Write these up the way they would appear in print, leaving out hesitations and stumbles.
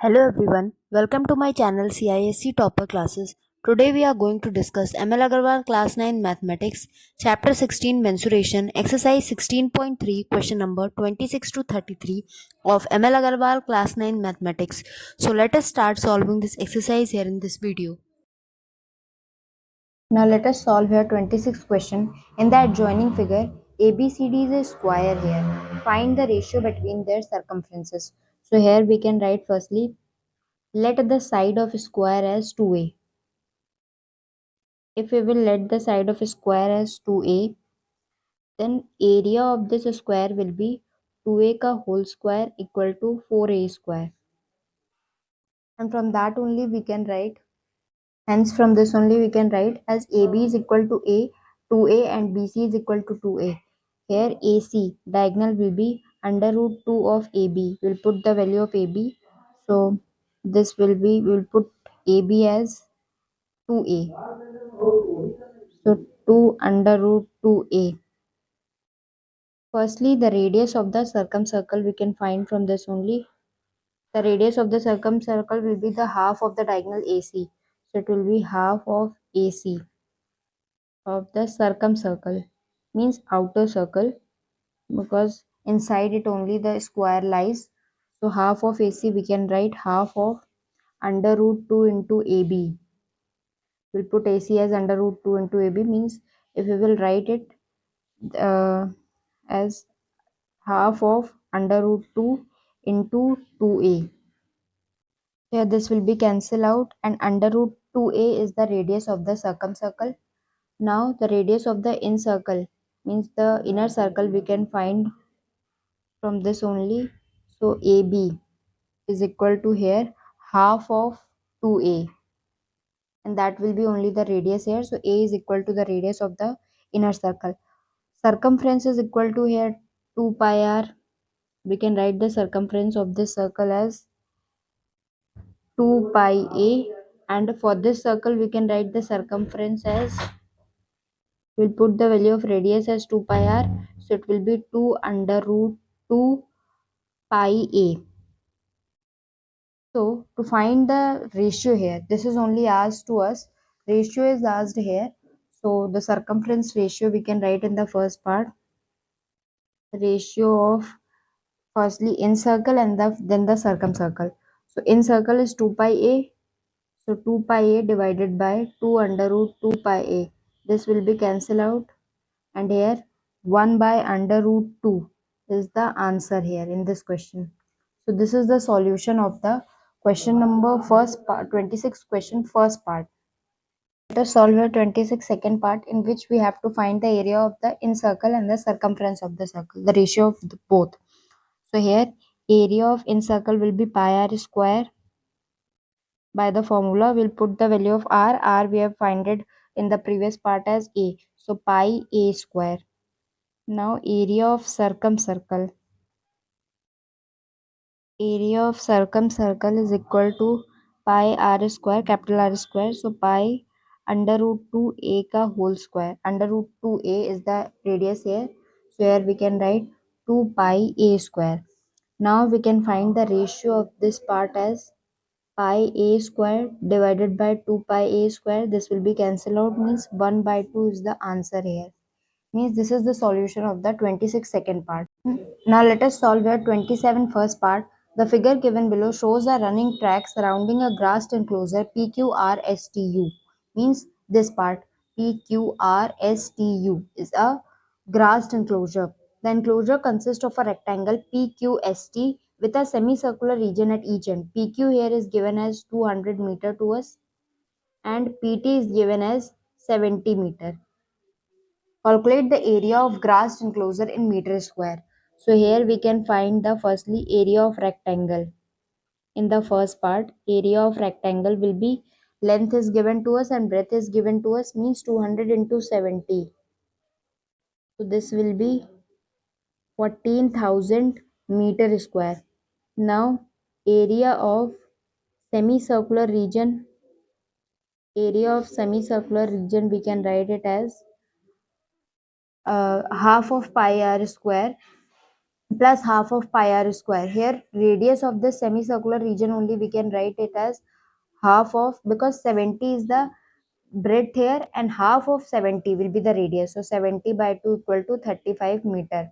Hello everyone, welcome to my channel CISC Topper Classes. Today we are going to discuss M.L.aggarwal Class 9 Mathematics, Chapter 16 Mensuration, Exercise 16.3, question number 26 to 33 of M.L.aggarwal Class 9 Mathematics. So let us start solving this exercise here in this video. Now let us solve here 26th question. In the adjoining figure, ABCD is a square here. Find the ratio between their circumferences. So here we can write firstly, let the side of a square as 2a. If we will let the side of a square as 2a, then area of this square will be 2a ka whole square equal to 4a square. And from that only we can write Hence, from this only we can write as AB is equal to A, 2A and BC is equal to 2A. Here AC, diagonal will be under root 2 of AB. We'll put the value of AB. So, this will be, we'll put AB as 2A. So, 2 under root 2A. Firstly, the radius of the circumcircle we can find from this only. The radius of the circumcircle will be the half of the diagonal AC. So, it will be half of AC. Of the circumcircle means outer circle, because inside it only the square lies. So half of AC we can write half of under root 2 into AB. We'll put AC as under root 2 into AB, means if we will write it as half of under root 2 into 2A. Here this will be cancelled out, and under root 2A is the radius of the circumcircle. Now the radius of the in circle means the inner circle we can find from this only. So AB is equal to here half of 2A, and that will be only the radius here. So A is equal to the radius of the inner circle. Circumference is equal to here 2 pi r. We can write the circumference of this circle as 2 pi A, and for this circle we can write the circumference as, we'll put the value of radius as 2 pi r, so it will be 2 under root 2 pi A. So to find the ratio here, this is only asked to us. Ratio is asked here. So the circumference ratio we can write in the first part. Ratio of firstly in circle and then the circumcircle. So in circle is 2 pi A. So 2 pi A divided by 2 under root 2 pi A. This will be cancelled out, and here 1 by under root 2 is the answer here in this question. So this is the solution of the question number first part, 26 question first part. Let us solve the 26 second part, in which we have to find the area of the in circle and the circumference of the circle, the ratio of both. So here area of in circle will be pi r square. By the formula we'll put the value of r we have found it in the previous part as a, so pi a square. Now area of circumcircle is equal to pi r square, capital R square. So pi under root 2a ka whole square. Under root 2a is the radius here. So here we can write 2 pi a square. Now we can find the ratio of this part as pi a square divided by 2 pi a square. This will be cancelled out, means 1 by 2 is the answer here. Means this is the solution of the 26 second part. Now let us solve the 27 first part. The figure given below shows a running track surrounding a grassed enclosure PQRSTU. Means this part PQRSTU is a grassed enclosure. The enclosure consists of a rectangle PQST with a semicircular region at each end. PQ here is given as 200 meter to us, and PT is given as 70 meter. Calculate the area of grassed enclosure in meter square. So here we can find the firstly area of rectangle. In the first part, area of rectangle will be length is given to us and breadth is given to us, means 200 into 70. So this will be 14,000 meter square. Now area of semicircular region, we can write it as half of pi r square. plus half of pi r square. Here radius of this semicircular region only we can write it as half of, because 70 is the breadth here and half of 70 will be the radius. So 70 by 2 equal to 35 meter.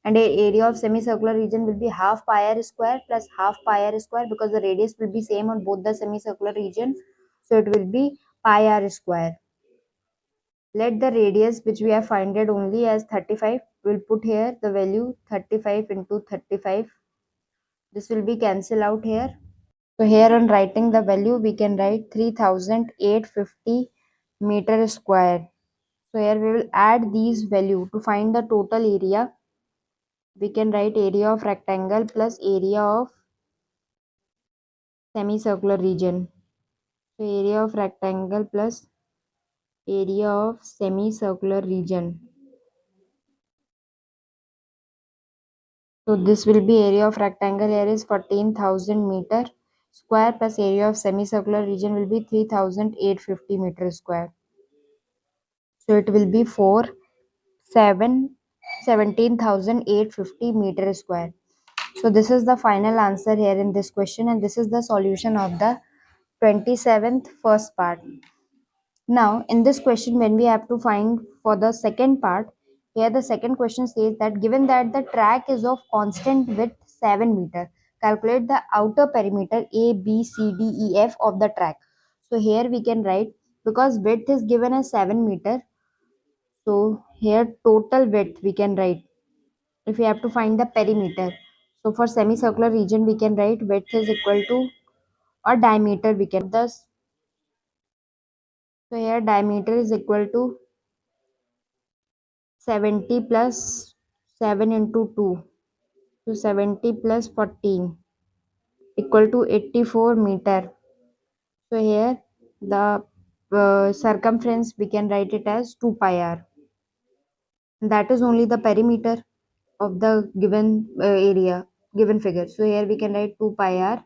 And the area of semicircular region will be half pi r square plus half pi r square, because the radius will be same on both the semicircular region. So it will be pi r square. Let the radius which we have finded only as 35. We'll put here the value 35 into 35. This will be cancel out here. So here on writing the value we can write 3850 meter square. So here we will add these value to find the total area. We can write area of rectangle plus area of semicircular region. So area of rectangle plus area of semicircular region. So this will be area of rectangle here is 14,000 meter square plus area of semicircular region will be 3,850 meter square. So it will be 17,850 meter square. So this is the final answer here in this question, and this is the solution of the 27th first part. Now, in this question, when we have to find for the second part, here the second question says that given that the track is of constant width 7 meter, calculate the outer perimeter A, B, C, D, E, F of the track. So here we can write, because width is given as 7 meter, so here total width we can write. If we have to find the perimeter, so for semicircular region we can write width is equal to, or diameter we can thus. So here diameter is equal to 70 plus 7 into 2. So 70 plus 14 equal to 84 meter. So here the circumference we can write it as 2 pi r. That is only the perimeter of the given area, given figure. So here we can write 2 pi r.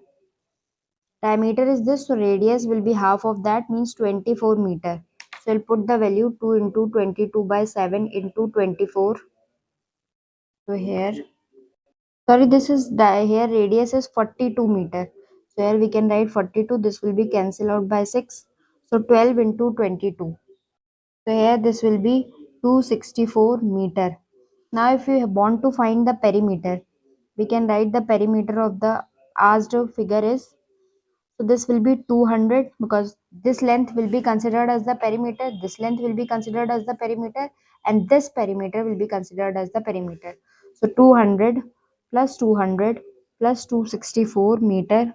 Diameter is this, so radius will be half of that, means 24 meter. So I'll put the value 2 into 22 by 7 into 24. So here, sorry, this is here radius is 42 meter. So here we can write 42. This will be cancelled out by 6. So 12 into 22. So here this will be 264 meter. Now if you want to find the perimeter, we can write the perimeter of the asked figure is, so this will be 200, because this length will be considered as the perimeter, this length will be considered as the perimeter, and this perimeter will be considered as the perimeter. So 200 plus 200 plus 264 meter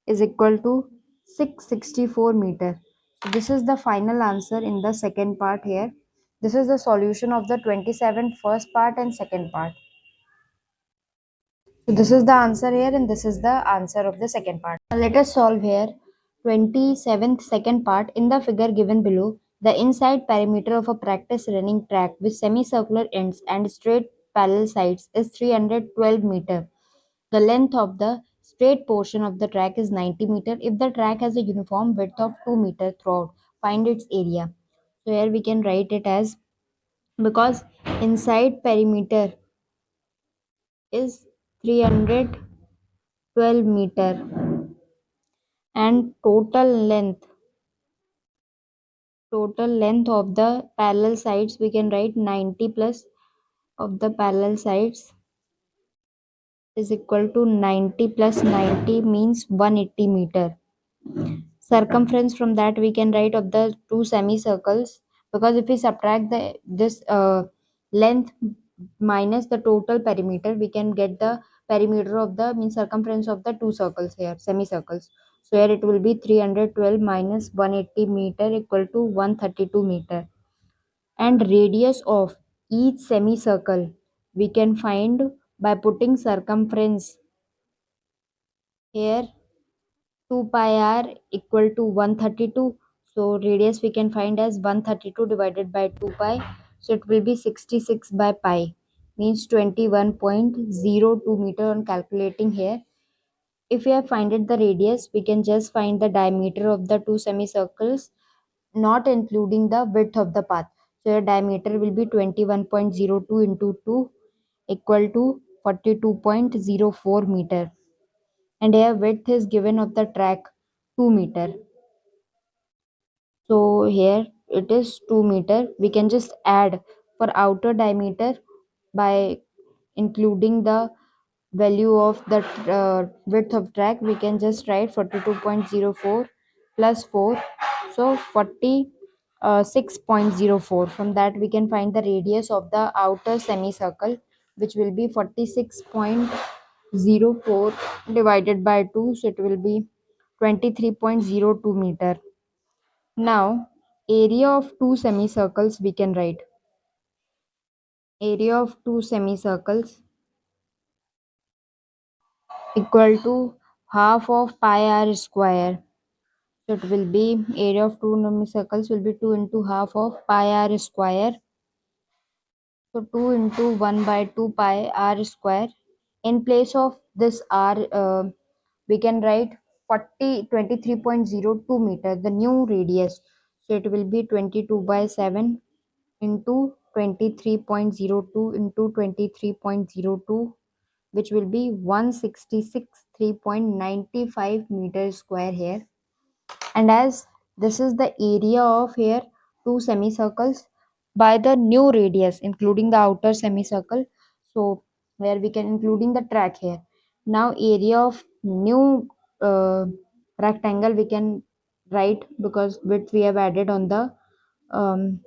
is equal to 664 meter. So this is the final answer in the second part here. This is the solution of the 27th first part and second part. So this is the answer here, and this is the answer of the second part. Now let us solve here 27th second part. In the figure given below, the inside perimeter of a practice running track with semicircular ends and straight parallel sides is 312 meter. The length of the straight portion of the track is 90 meter. If the track has a uniform width of 2 meter throughout, find its area. So here we can write it as, because inside perimeter is 312 meter and total length of the parallel sides we can write 90 plus of the parallel sides is equal to 90 plus 90 means 180 meter. Circumference from that we can write of the two semicircles, because if we subtract this length minus the total perimeter, we can get the perimeter of the, means circumference of the two circles here, semicircles. So here it will be 312 minus 180 meter equal to 132 meter. And radius of each semicircle we can find by putting circumference here, 2 pi r equal to 132. So radius we can find as 132 divided by 2 pi. So it will be 66 by pi, means 21.02 meter on calculating here. If we have finded the radius, we can just find the diameter of the two semicircles, not including the width of the path. So your diameter will be 21.02 into 2 equal to 42.04 meter, and here width is given of the track 2 meter. So here it is 2 meter. We can just add for outer diameter by including the value of the width of track. We can just write 42.04 plus 4, so 46.04. From that we can find the radius of the outer semicircle, which will be 46.04 divided by 2, so it will be 23.02 meter. Now, area of two semicircles we can write. Area of two semicircles equal to half of pi r square. So it will be area of two semicircles will be 2 into half of pi r square. So 2 into 1 by 2 pi r square. In place of this r, we can write 23.02 meter, the new radius. So it will be 22 by 7 into 23.02 into 23.02, which will be 166.395 meters square here. And as this is the area of here two semicircles by the new radius including the outer semicircle, so where we can including the track here. Now area of new rectangle we can write, because width we have added on the um,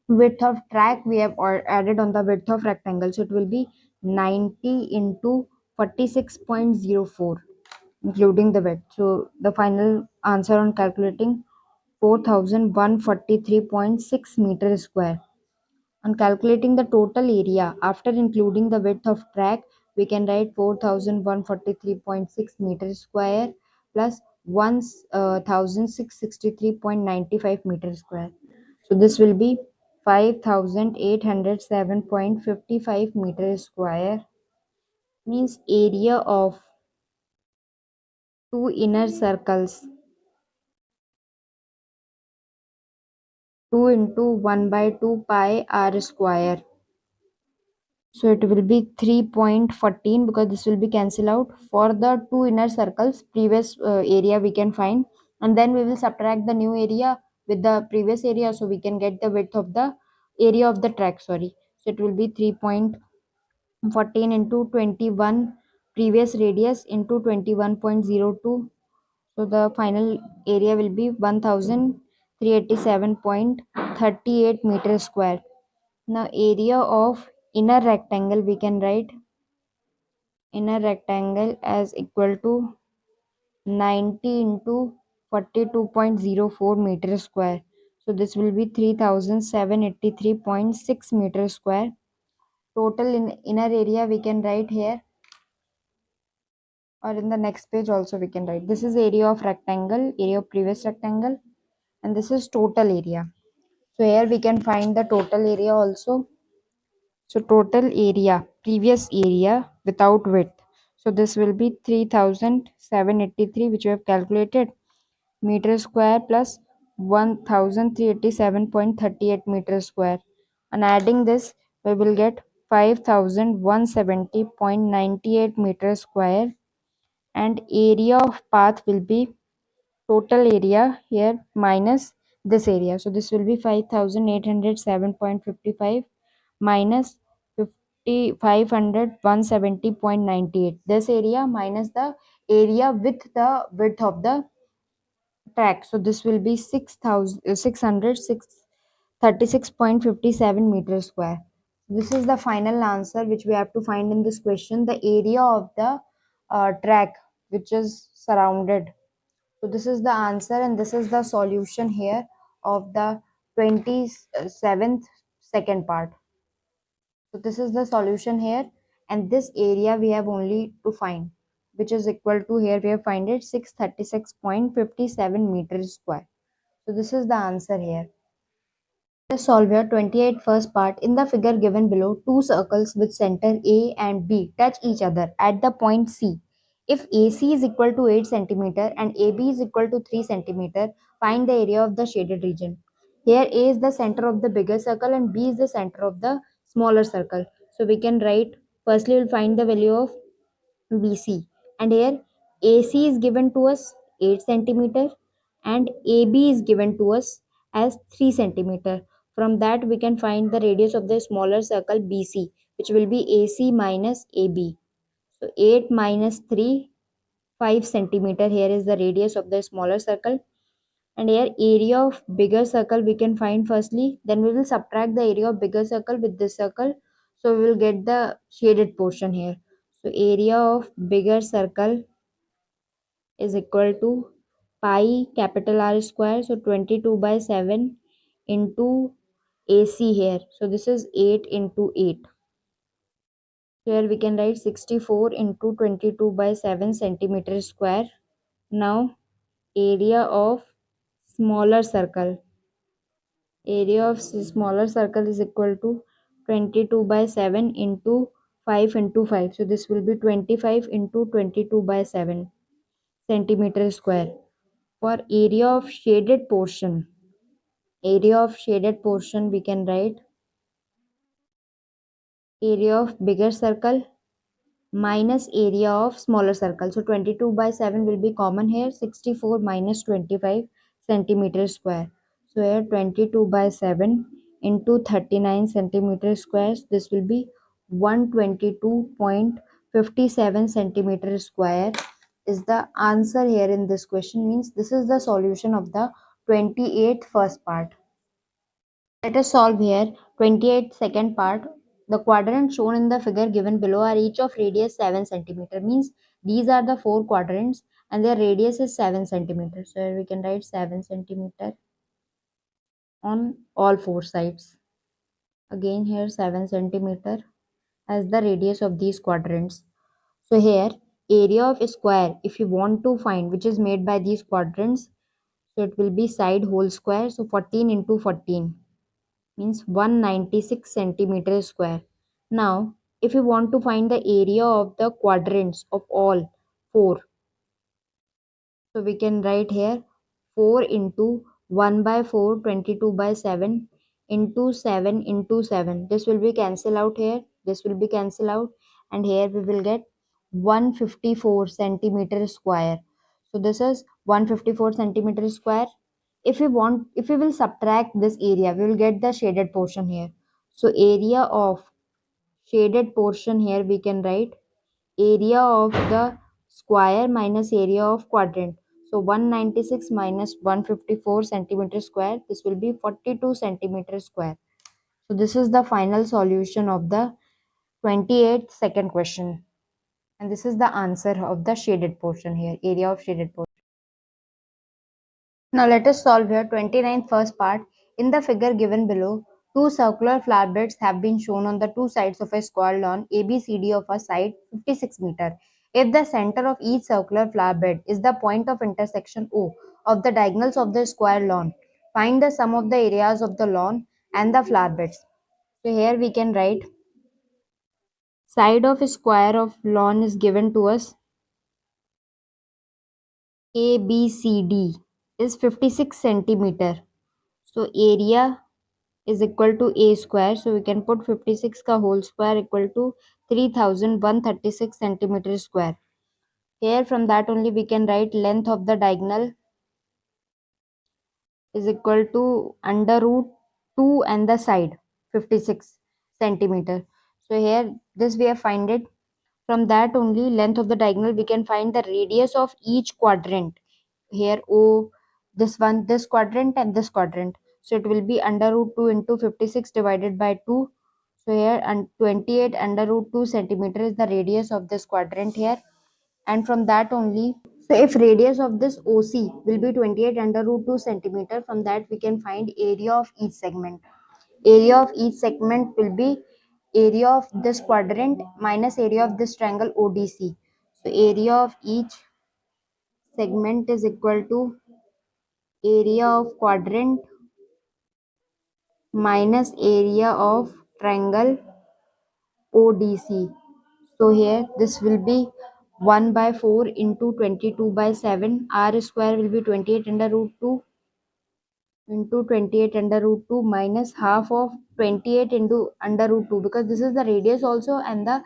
width of track we have added on the width of rectangle, so it will be 90 into 46.04 including the width. So the final answer on calculating 4143.6 meter square. On calculating the total area after including the width of track, we can write 4143.6 meters square plus 1663.95 meters square. So this will be 5807.55 meters square, means area of two inner circles, 2 into 1 by 2 pi r square. So it will be 3.14, because this will be cancel out. For the two inner circles, previous area we can find, and then we will subtract the new area with the previous area, so we can get the width of the area of the track, sorry. So it will be 3.14 into 21 previous radius into 21.02. So the final area will be 1387.38 meters square. Now area of inner rectangle we can write inner rectangle as equal to 90 into 42.04 meters square. So this will be 3783.6 meters square. Total in inner area we can write here, or in the next page also we can write. This is area of rectangle, area of previous rectangle, and this is total area. So here we can find the total area also. So total area, previous area without width. So this will be 3783, which we have calculated, meter square plus 1387.38 meters square. And adding this, we will get 5170.98 meters square. And area of path will be total area here minus this area. So this will be 5807.55 minus 5,570.98. This area minus the area with the width of the track. So this will be 6,636.57 meters square. This is the final answer which we have to find in this question, the area of the track which is surrounded. So this is the answer, and this is the solution here of the 27th second part. So this is the solution here, and this area we have only to find, which is equal to, here we have find it, 636.57 meters square. So this is the answer here. Let us solve your 28 first part. In the figure given below, two circles with center A and B touch each other at the point C. If AC is equal to 8 cm and AB is equal to 3 cm, find the area of the shaded region. Here A is the center of the bigger circle and B is the center of the smaller circle. So we can write Firstly, we'll find the value of BC, and here AC is given to us 8 centimeter and AB is given to us as 3 centimeter. From that we can find the radius of the smaller circle BC, which will be AC minus AB. So 8 minus 3, 5 centimeter. Here is the radius of the smaller circle, and here area of bigger circle we can find firstly, then we will subtract the area of bigger circle with this circle, so we will get the shaded portion here. So area of bigger circle is equal to pi capital R square, so 22 by 7 into AC here, so this is 8 into 8. So here we can write 64 into 22 by 7 centimeter square. Now area of smaller circle, area of smaller circle is equal to 22 by 7 into 5 into 5, so this will be 25 into 22 by 7 centimeter square. For area of shaded portion, area of shaded portion we can write area of bigger circle minus area of smaller circle. So 22 by 7 will be common here, 64 minus 25 centimeter square. So here 22 by 7 into 39 centimeter squares, this will be 122.57 centimeter square is the answer here in this question. Means this is the solution of the 28th first part. Let us solve here 28th second part. The quadrants shown in the figure given below are each of radius 7 centimeter. Means these are the 4 quadrants and their radius is 7 centimeter. So here we can write 7 centimeter on all 4 sides. Again here 7 centimeter as the radius of these quadrants. So here area of a square, if you want to find, which is made by these quadrants, so it will be side whole square. So 14 into 14 means 196 centimeter square. Now, if you want to find the area of the quadrants of all 4, so we can write here 4 into 1 by 4, 22 by 7 into 7 into 7. This will be cancel out here. This will be cancel out, and here we will get 154 centimeter square. So this is 154 centimeter square. If we will subtract this area, we will get the shaded portion here. So area of shaded portion, here we can write area of the square minus area of quadrant. So 196 minus 154 centimeter square, this will be 42 centimeter square. So this is the final solution of the 28th second question, and this is the answer of the shaded portion here, area of shaded portion. Now let us solve here 29th first part. In the figure given below, two circular flower beds have been shown on the two sides of a square lawn ABCD of a side 56 meter. If the center of each circular flower bed is the point of intersection O of the diagonals of the square lawn, find the sum of the areas of the lawn and the flower beds. So here we can write side of a square of lawn is given to us ABCD is 56 centimeter. So area is equal to a square. So we can put 56 ka whole square equal to 3136 centimeter square. Here from that only we can write length of the diagonal is equal to under root 2 and the side 56 centimeter. So here this we have find it. From that only length of the diagonal we can find the radius of each quadrant. Here O, this one, this quadrant and this quadrant. So it will be under root 2 into 56 divided by 2. So here and 28 under root 2 centimeter is the radius of this quadrant here. And from that only, so if radius of this OC will be 28 under root 2 centimeter, from that we can find area of each segment. Area of each segment will be area of this quadrant minus area of this triangle ODC. So area of each segment is equal to area of quadrant minus area of triangle ODC. So here this will be 1 by 4 into 22 by 7. R square will be 28 under root 2 into 28 under root 2 minus half of 28 into under root 2, because this is the radius also and the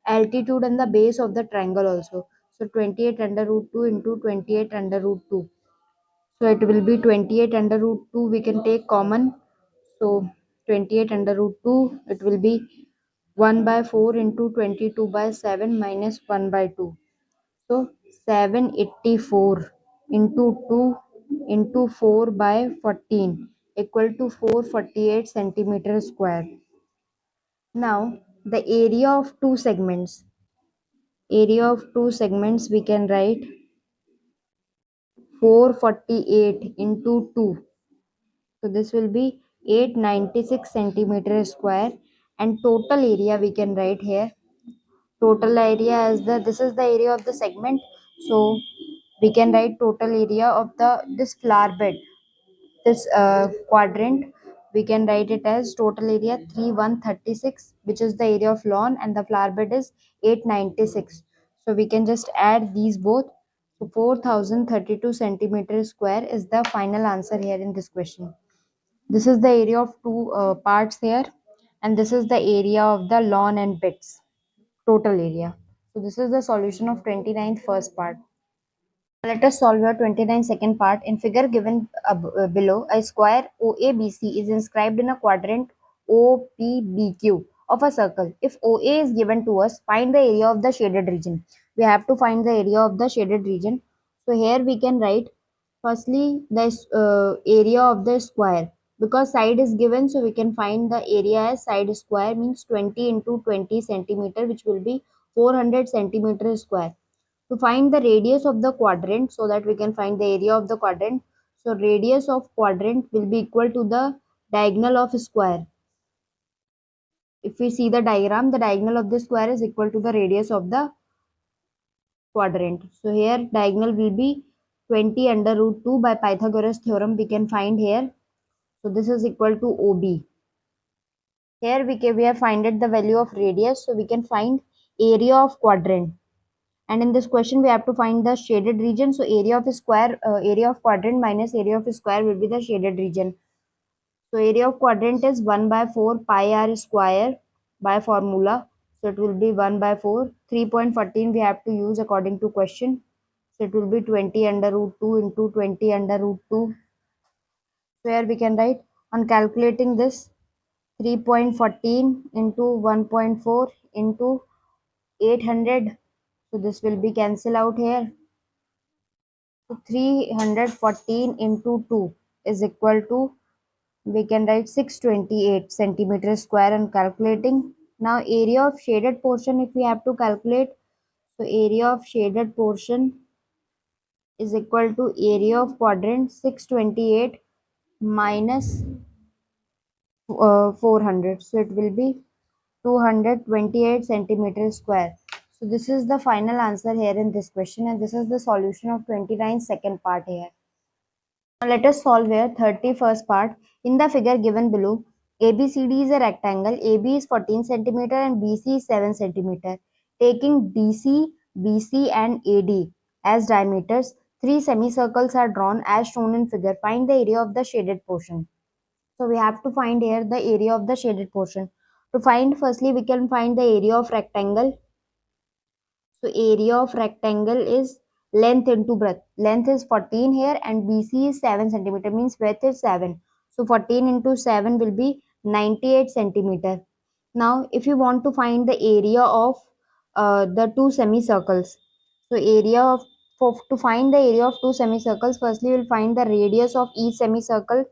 altitude and the base of the triangle also. So 28 under root 2 into 28 under root 2. So it will be 28 under root 2, we can take common. So 28 under root 2, it will be 1 by 4 into 22 by 7 minus 1 by 2. So 784 into 2 into 4 by 14 equal to 448 centimeter square. Now the area of two segments we can write 448 into 2. So this will be 896 centimeter square, and total area we can write here. Total area as this is the area of the segment. So we can write total area of this flower bed, this quadrant. We can write it as total area 3136, which is the area of lawn, and the flower bed is 896. So we can just add these both. So 4032 centimeter square is the final answer here in this question. This is the area of two parts here, and this is the area of the lawn and beds, total area. So this is the solution of 29th first part. Let us solve your 29 second part. In figure given below, a square OABC is inscribed in a quadrant OPBQ of a circle. If OA is given to us, find the area of the shaded region. We have to find the area of the shaded region. So here we can write firstly the area of the square, because side is given, so we can find the area as side square means 20 into 20 centimeter, which will be 400 centimeter square. To find the radius of the quadrant, so that we can find the area of the quadrant. So radius of quadrant will be equal to the diagonal of square. If we see the diagram, the diagonal of the square is equal to the radius of the quadrant. So here diagonal will be 20 under root 2 by Pythagoras theorem we can find here. So this is equal to OB. Here we have finded the value of radius, so we can find area of quadrant. And in this question we have to find the shaded region. So area of square, area of quadrant minus area of square will be the shaded region. So area of quadrant is 1 by 4 pi r square by formula. So it will be 1 by 4. 3.14 we have to use according to question. So it will be 20 under root 2 into 20 under root 2. So here we can write, on calculating this, 3.14 into 1.4 into 800. So this will be cancel out here. So 314 into 2 is equal to, we can write 628 centimeter square on calculating. Now area of shaded portion, if we have to calculate, so area of shaded portion is equal to area of quadrant 628 minus 400. So it will be 228 centimeter square. So this is the final answer here in this question, and this is the solution of 29 second part here. Now let us solve here 31st part. In the figure given below, ABCD is a rectangle. AB is 14 centimeter and BC is 7 centimeter. Taking DC, BC and AD as diameters, three semicircles are drawn as shown in figure. Find the area of the shaded portion. So we have to find here the area of the shaded portion. To find, firstly we can find the area of rectangle. So area of rectangle is length into breadth. Length is 14 here and BC is 7 centimeter, means breadth is 7. So 14 into 7 will be 98 centimeter. Now if you want to find the area of the two semicircles, so area of, to find the area of two semicircles, firstly we will find the radius of each semicircle.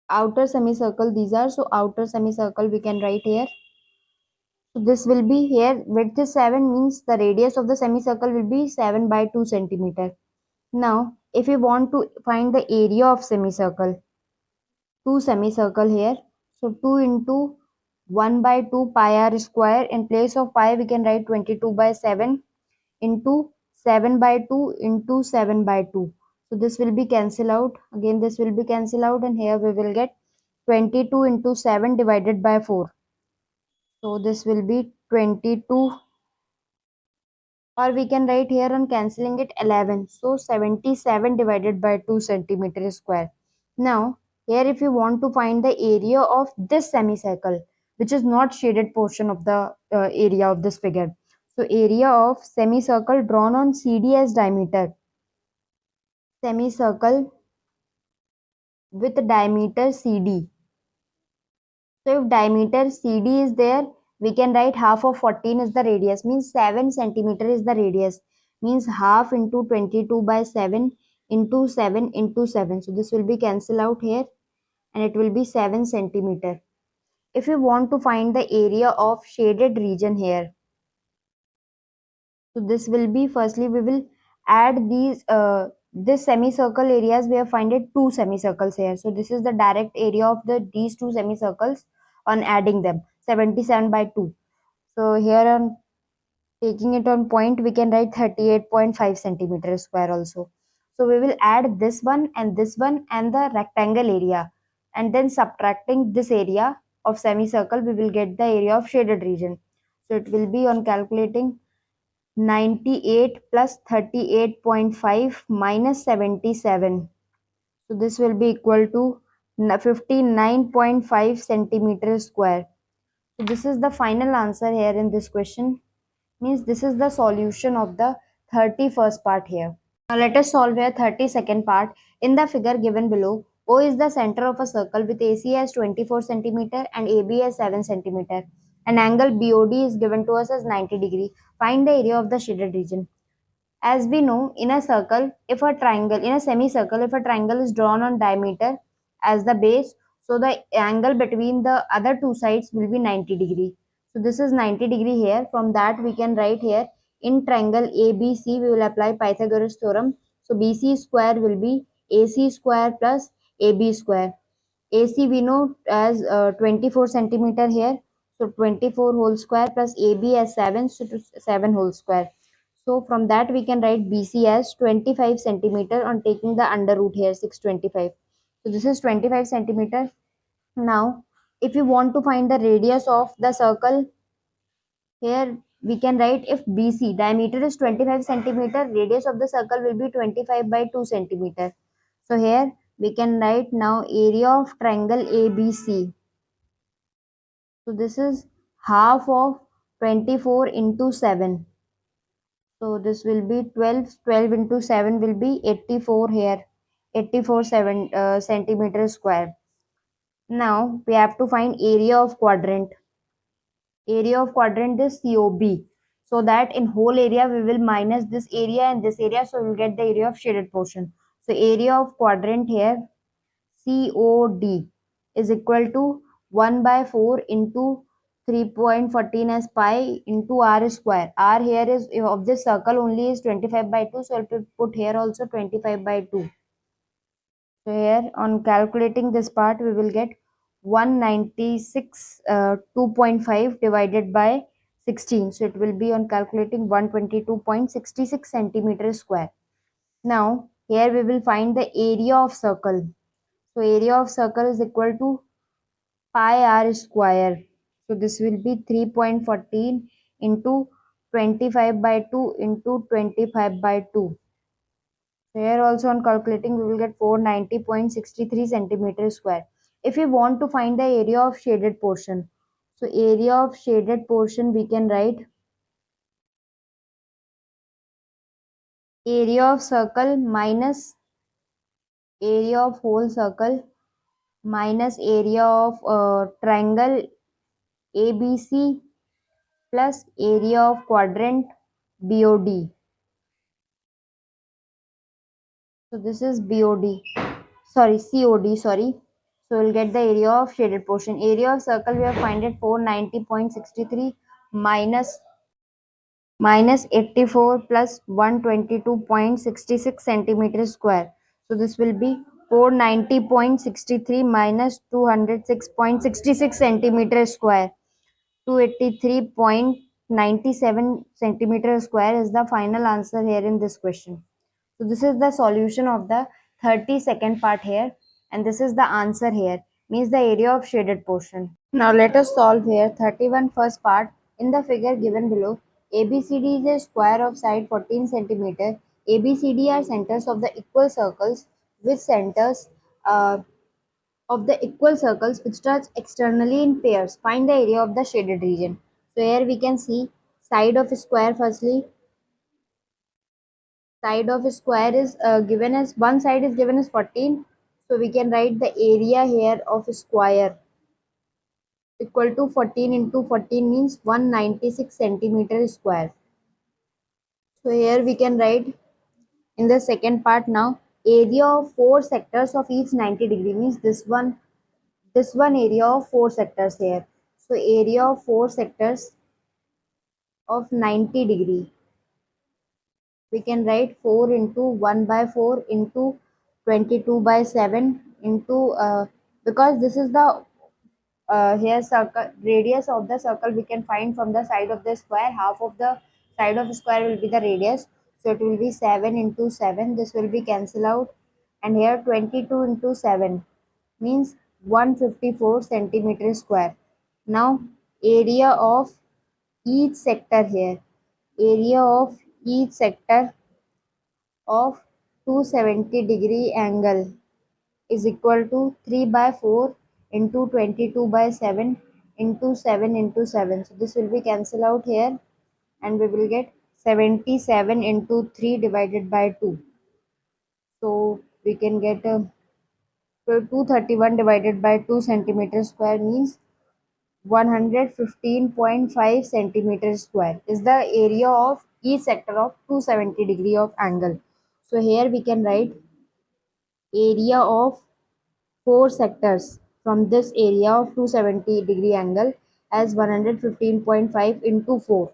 Outer semicircle these are, so outer semicircle we can write here. So this will be here, width is 7 means the radius of the semicircle will be 7 by 2 centimeter. Now if you want to find the area of semicircle, two semicircle here, so 2 into 1 by 2 pi r square, in place of pi we can write 22 by 7 into 7 by 2 into 7 by 2. So this will be cancel out, again this will be cancel out, and here we will get 22 into 7 divided by 4. So this will be 22, or we can write here on cancelling it 11. So 77 divided by 2 centimeter square. Now here if you want to find the area of this semicircle, which is not shaded portion of the area of this figure. So area of semicircle drawn on CD as diameter. Semicircle with diameter CD. So if diameter CD is there, we can write half of 14 is the radius, means 7 centimeter is the radius, means half into 22 by 7 into 7 into 7. So this will be cancel out here and it will be 7 centimeter. If we want to find the area of shaded region here, so this will be, firstly we will add these this semicircle areas. We have find it two semicircles here. So this is the direct area of these two semicircles on adding them, 77 by 2. So here on taking it on point, we can write 38.5 centimeter square also. So we will add this one and the rectangle area, and then subtracting this area of semicircle, we will get the area of shaded region. So it will be on calculating 98 plus 38.5 minus 77. So this will be equal to 59.5 centimeter square. So this is the final answer here in this question. Means this is the solution of the 31st part here. Now let us solve here 32nd part. In the figure given below, O is the center of a circle with AC as 24 centimeter and AB as 7 centimeter. An angle BOD is given to us as 90 degree. Find the area of the shaded region. As we know, in a circle, if a triangle, in a semicircle, if a triangle is drawn on diameter as the base, so the angle between the other two sides will be 90 degree. So this is 90 degree here. From that we can write here, in triangle ABC we will apply Pythagoras theorem. So BC square will be AC square plus AB square. AC we know as 24 centimeter here. So 24 whole square plus AB as 7, so 7 whole square. So from that we can write BC as 25 centimeter on taking the under root here, 625. So this is 25 centimeter. Now if you want to find the radius of the circle, here we can write, if BC diameter is 25 centimeter, radius of the circle will be 25 by 2 centimeter. So here we can write now area of triangle ABC. So this is half of 24 into 7. So this will be 12. 12 into 7 will be 84 here. 84 centimeter square. Now we have to find area of quadrant. Area of quadrant is COB. So that in whole area we will minus this area and this area. So we'll get the area of shaded portion. So area of quadrant here, COD, is equal to 1 by 4 into 3.14 as pi into r square. R here is of this circle only is 25 by 2. So I'll put here also 25 by 2. So here on calculating this part, we will get 196 2.5 divided by 16. So it will be on calculating 122.66 centimeter square. Now here we will find the area of circle. So area of circle is equal to pi r square. So this will be 3.14 into 25 by 2 into 25 by 2. So here also on calculating we will get 490.63 centimeter square. If we want to find the area of shaded portion, so area of shaded portion we can write area of circle minus area of whole circle minus area of triangle ABC plus area of quadrant BOD. So this is BOD. Sorry, COD, sorry. So we'll get the area of shaded portion. Area of circle we have find it 490.63 minus 84 plus 122.66 centimeter square. So this will be 490.63 minus 206.66 centimeter square. 283.97 centimeter square is the final answer here in this question. So this is the solution of the 32nd part here, and this is the answer here, means the area of shaded portion. Now let us solve here 31 first part. In the figure given below, ABCD is a square of side 14 centimeter. ABCD are centers of the equal circles with centers of the equal circles which touch externally in pairs. Find the area of the shaded region. So here we can see side of a square. Firstly, side of a square is given as, one side is given as 14. So we can write the area here of a square equal to 14 into 14 means 196 centimeter square. So here we can write in the second part now, area of four sectors of each 90-degree means this one area of four sectors here. So area of four sectors of 90-degree, we can write 4 into 1 by 4 into 22 by 7 into because this is the here circle radius of the circle we can find from the side of the square. Half of the side of the square will be the radius, so it will be 7 into 7. This will be cancel out, and here 22 into 7 means 154 centimeter square. Now area of each sector here, area of each sector of 270-degree angle is equal to 3 by 4 into 22 by 7 into 7 into 7. So this will be cancel out here, and we will get 77 into 3 divided by 2. So we can get 231 divided by 2 centimeter square means 115.5 centimeters square is the area of each sector of 270 degree of angle. So here we can write area of four sectors from this area of 270 degree angle as 115.5 into 4.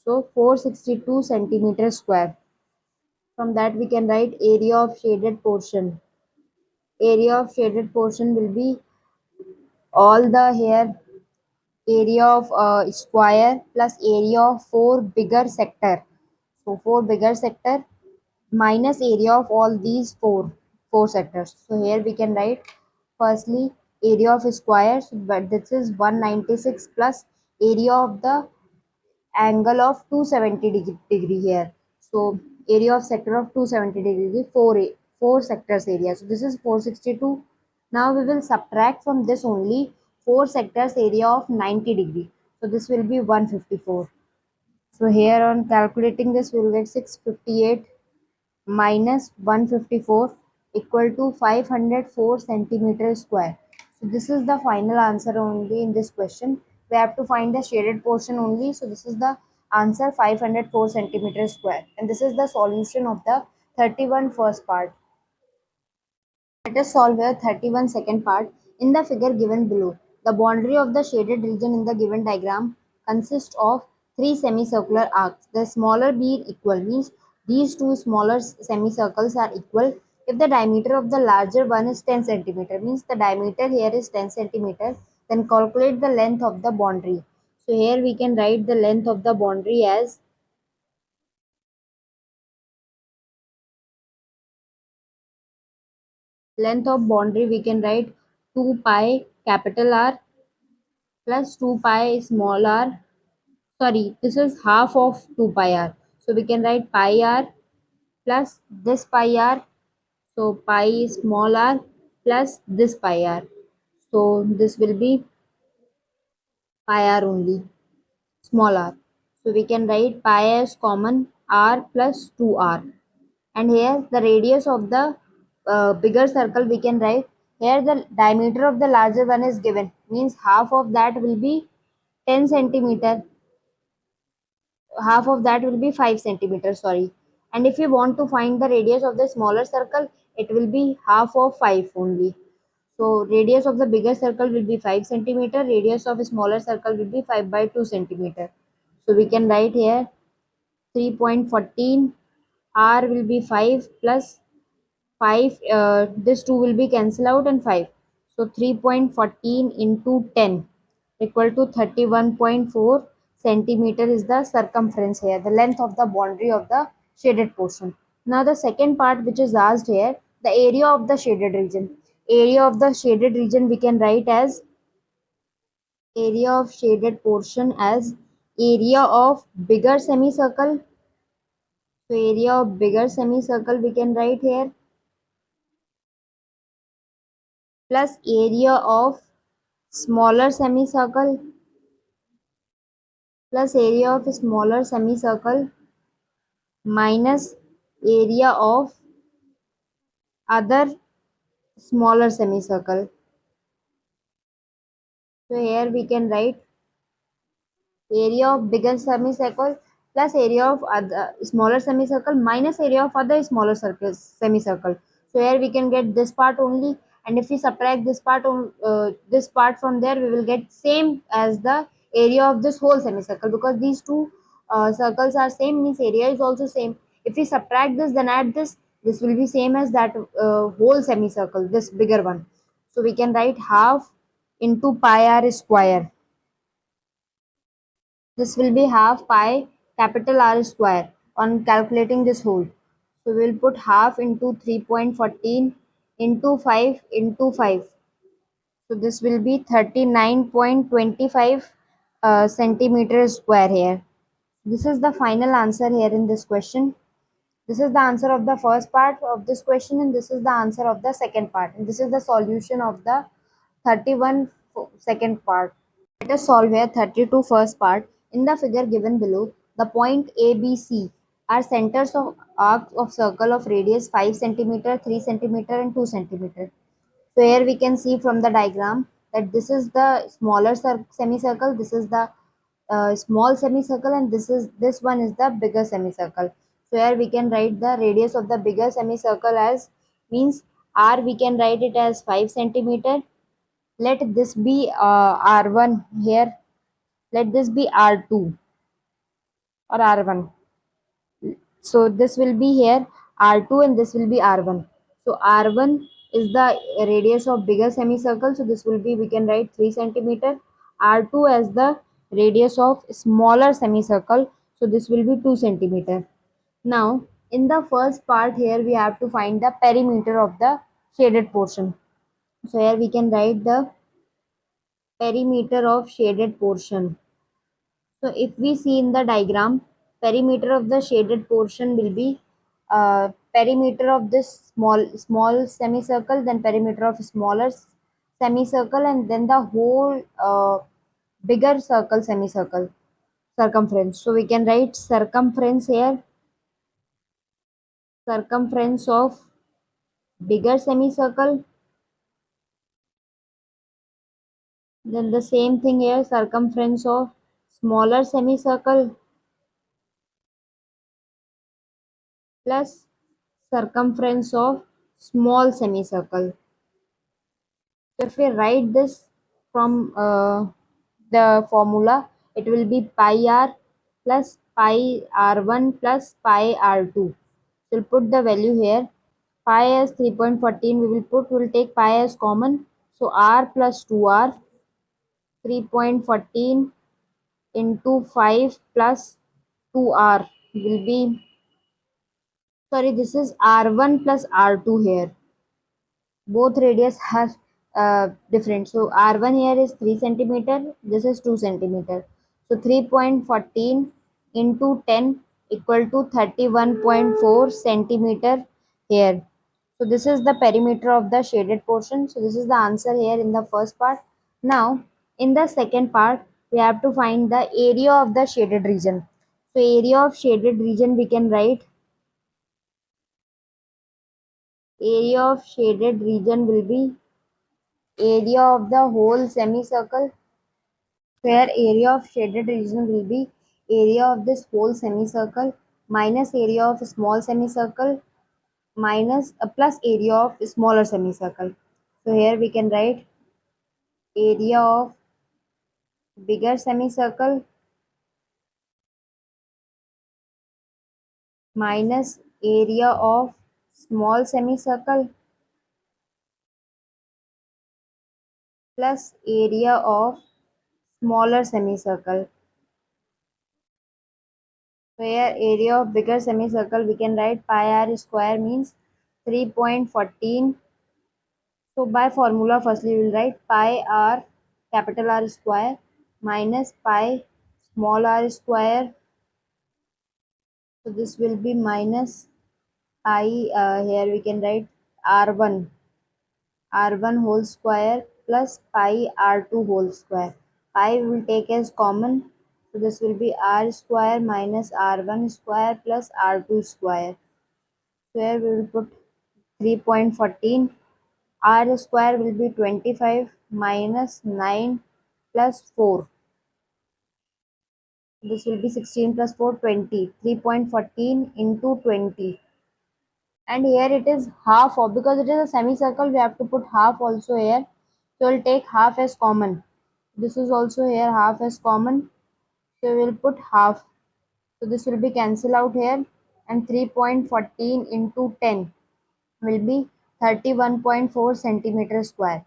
So 462 centimeters square. From that we can write area of shaded portion. Area of shaded portion will be all the here area of square plus area of four bigger sector. So four bigger sector minus area of all these four sectors. So here we can write firstly area of square, but this is 196 plus area of the angle of 270 degree here. So area of sector of 270 degree, four sectors area. So this is 462. Now we will subtract from this only four sectors area of 90 degree. So this will be 154. So here on calculating this we will get 658 minus 154 equal to 504 centimeter square. So this is the final answer only in this question. We have to find the shaded portion only. So this is the answer, 504 centimeter square. And this is the solution of the 31 first part. Let us solve here 31 second part. In the figure given below, the boundary of the shaded region in the given diagram consists of three semicircular arcs. The smaller being equal means these two smaller semicircles are equal. If the diameter of the larger one is 10 centimeter, means the diameter here is 10 centimeter, then calculate the length of the boundary. So here we can write the length of the boundary as length of boundary we can write 2 pi capital R plus 2 pi small r, sorry, this is half of 2 pi r, so we can write pi r plus this pi r, so pi small r plus this pi r, so this will be pi r only, small r, so we can write pi as common, r plus 2r, and here the radius of the bigger circle we can write, here the diameter of the larger one is given means half of that will be 10 centimeter, half of that will be 5 centimeters, sorry, and if you want to find the radius of the smaller circle it will be half of 5 only. So radius of the bigger circle will be 5 centimeter, radius of a smaller circle will be 5 by 2 centimeter. So we can write here 3.14, r will be 5 plus 5, this 2 will be cancel out and 5, so 3.14 into 10 equal to 31.4 centimeter is the circumference here, the length of the boundary of the shaded portion. Now the second part which is asked here, the area of the shaded region. Area of the shaded region we can write as area of shaded portion as area of bigger semicircle. So area of bigger semicircle we can write here plus area of smaller semicircle plus area of smaller semicircle minus area of other smaller semicircle. So here we can write area of bigger semicircle plus area of other smaller semicircle minus area of other smaller circles semicircle. So here we can get this part only, and if we subtract this part from there, we will get same as the area of this whole semicircle, because these two circles are same, means area is also same. If we subtract this, then add this, this will be same as that whole semicircle, this bigger one. So we can write half into pi r square. This will be half pi capital R square on calculating this whole. So we'll put half into 3.14 into 5 into 5. So this will be 39.25 centimeter square here. This is the final answer here in this question. This is the answer of the first part of this question, and this is the answer of the second part. And this is the solution of the 31 second part. Let us solve here 32 first part. In the figure given below, the point A, B, C are centers of arcs of circle of radius 5 centimeter, 3 centimeter, and 2 centimeter. So here we can see from the diagram that this is the smaller semicircle, this is the small semicircle, and this one is the bigger semicircle. So here we can write the radius of the bigger semicircle as, means r we can write it as 5 centimeter. Let this be r1 here, let this be r2 or r1. So this will be here r2 and this will be r1. So r1 is the radius of bigger semicircle, so this will be, we can write 3 centimeter. R2 as the radius of smaller semicircle, so this will be 2 centimeter. Now in the first part here we have to find the perimeter of the shaded portion. So here we can write the perimeter of shaded portion. So if we see in the diagram, perimeter of the shaded portion will be perimeter of this small semicircle, then perimeter of smaller semicircle, and then the whole bigger circle semicircle circumference. So we can write circumference here, circumference of bigger semicircle, then the same thing here, circumference of smaller semicircle plus circumference of small semicircle. So if we write this from the formula, it will be pi r plus pi r1 plus pi r2. So we'll put the value here. Pi as 3.14 we will take pi as common. So r plus 2r, 3.14 into 5 plus 2r will be, sorry, this is r1 plus r2 here. Both radius are different. So r1 here is 3 centimeter, this is 2 centimeter. So 3.14 into 10 equal to 31.4 centimeter here. So this is the perimeter of the shaded portion. So this is the answer here in the first part. Now in the second part we have to find the area of the shaded region. So area of shaded region we can write, area of shaded region will be area of the whole semicircle, where area of shaded region will be area of this whole semicircle minus area of small semicircle minus plus area of smaller semicircle. So here we can write area of bigger semicircle minus area of small semicircle plus area of smaller semicircle. So here area of bigger semicircle we can write pi r square, means 3.14. So by formula firstly we will write pi r capital R square minus pi small r square. So this will be minus pi, here we can write r1 r1 whole square plus pi r2 whole square. Pi we will take as common, so this will be r square minus r1 square plus r2 square. So here we will put 3.14. R square will be 25 minus 9 plus 4. This will be 16 plus 4, 20. 3.14 into 20. And here it is half of, because it is a semicircle, we have to put half also here. So we'll take half as common. This is also here half as common. So we'll put half. So this will be cancel out here. And 3.14 into 10 will be 31.4 centimeter square.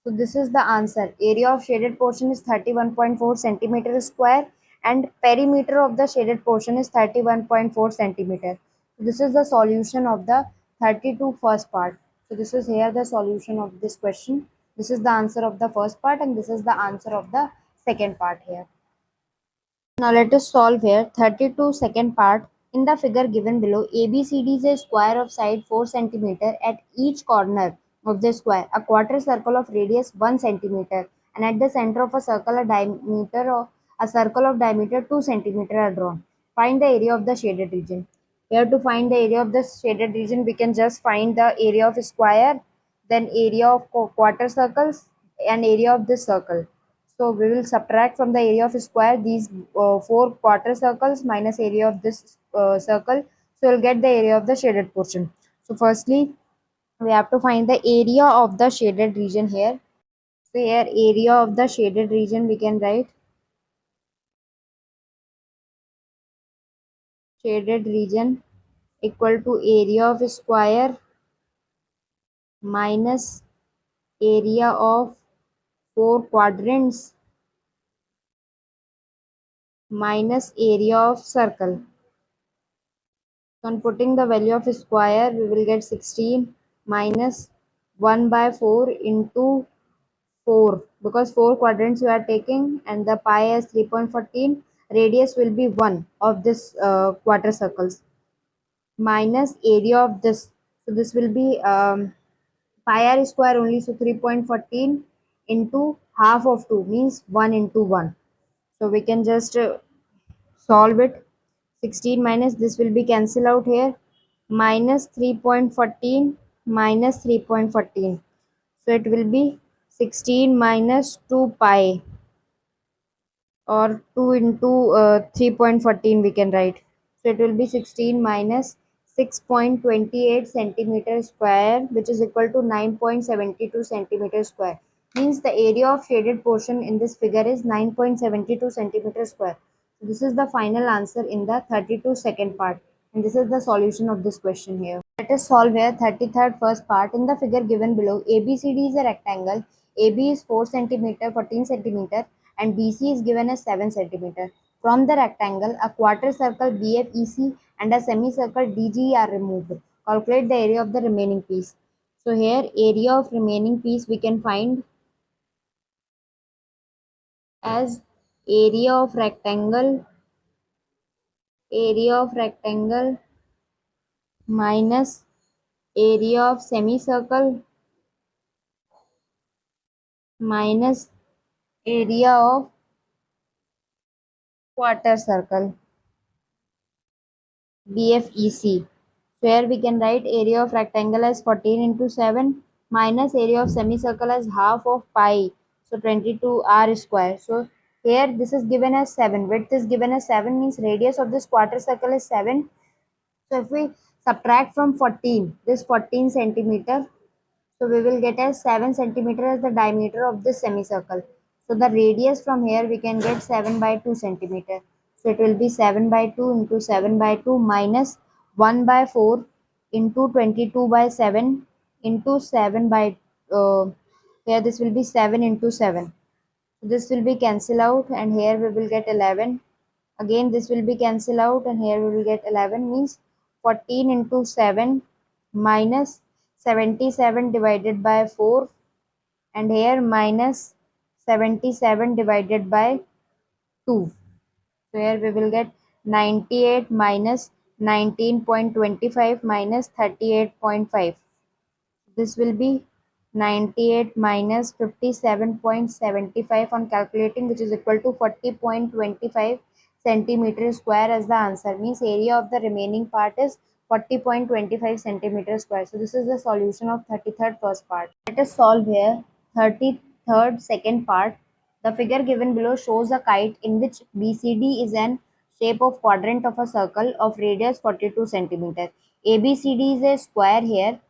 So this is the answer. Area of shaded portion is 31.4 centimeter square and perimeter of the shaded portion is 31.4 centimeter. So this is the solution of the 32 first part. So this is here the solution of this question. This is the answer of the first part and this is the answer of the second part here. Now let us solve here 32 second part. In the figure given below, ABCD is a square of side 4 centimeter at each corner of the square, a quarter circle of radius 1 centimeter, and at the center of a circle a circle of diameter 2 centimeter are drawn. Find the area of the shaded region. Here to find the area of the shaded region, we can just find the area of a square, then area of quarter circles, and area of this circle. So we will subtract from the area of a square these four quarter circles minus area of this circle. So we'll get the area of the shaded portion. So firstly, we have to find the area of the shaded region here. So here area of the shaded region we can write shaded region equal to area of a square minus area of four quadrants minus area of circle. So on putting the value of a square, we will get 16 minus 1 by 4 into 4, because 4 quadrants we are taking and the pi as 3.14, radius will be 1 of this quarter circles minus area of this. So this will be pi r square only, so 3.14 into half of 2 means 1 into 1. So we can just solve it. 16 minus this will be cancel out here, minus 3.14 minus 3.14. So it will be 16 minus 2 pi, or 2 into 3.14 we can write. So it will be 16 minus 6.28 centimeter square, which is equal to 9.72 centimeter square. Means the area of shaded portion in this figure is 9.72 centimeter square. So this is the final answer in the 32 second part, and this is the solution of this question here. Let us solve here 33rd first part. In the figure given below, ABCD is a rectangle. AB is 4 centimeter, 14 centimeter, and BC is given as 7 centimeter. From the rectangle, a quarter circle BFEC and a semicircle DGE are removed. Calculate the area of the remaining piece. So here area of remaining piece we can find as area of rectangle minus area of semicircle minus area of quarter circle BFEC. So here we can write area of rectangle as 14 into 7 minus area of semicircle as half of pi. So 22 r square. So here this is given as 7. Width is given as 7 means radius of this quarter circle is 7. So if we subtract from 14, this 14 centimeter, so we will get as 7 centimeter as the diameter of this semicircle. So the radius from here we can get 7 by 2 centimeter. So it will be 7 by 2 into 7 by 2 minus 1 by 4 into 22 by 7 into 7 by, here this will be 7 into 7. So this will be cancel out and here we will get 11. Again this will be cancel out and here we will get 11, means 14 into 7 minus 77 divided by 4, and here minus 77 divided by 2. So here we will get 98 minus 19.25 minus 38.5. This will be 98 minus 57.75 on calculating, which is equal to 40.25 centimeter square as the answer. Means area of the remaining part is 40.25 centimeter square. So this is the solution of 33rd first part. Let us solve here 33rd second part. The figure given below shows a kite in which BCD is an shape of quadrant of a circle of radius 42 centimeter. ABCD is a square here,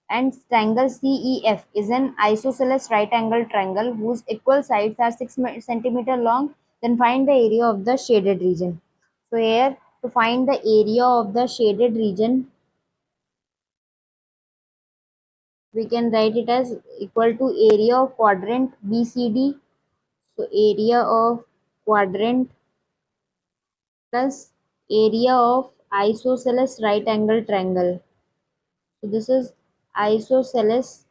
and triangle CEF is an isosceles right angle triangle whose equal sides are 6 centimeter long. Then find the area of the shaded region. So here, to find the area of the shaded region, we can write it as equal to area of quadrant BCD. So area of quadrant plus area of isosceles right angle triangle. So this is isosceles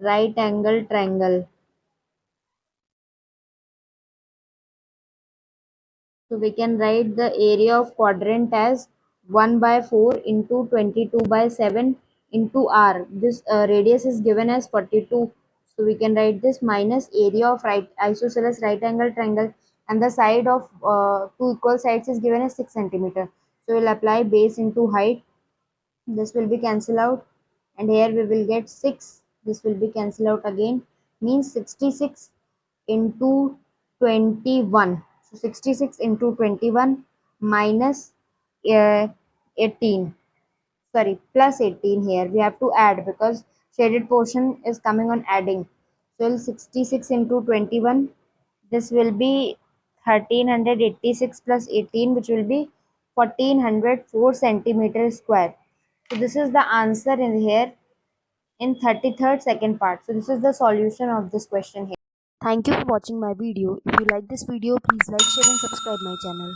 right angle triangle. So we can write the area of quadrant as 1 by 4 into 22 by 7 into r. This radius is given as 42. So we can write this minus area of right isosceles right angle triangle, and the side of two equal sides is given as 6 centimeter. So we'll apply base into height. This will be cancel out, and here we will get 6. This will be cancel out again, means 66 into 21. So 66 into 21 minus 18, sorry, plus 18. Here we have to add because shaded portion is coming on adding. So 66 into 21, this will be 1386 plus 18, which will be 1404 centimeter square. So this is the answer in here in 33rd second part. So this is the solution of this question here. Thank you for watching my video. If you like this video, please like, share and subscribe my channel.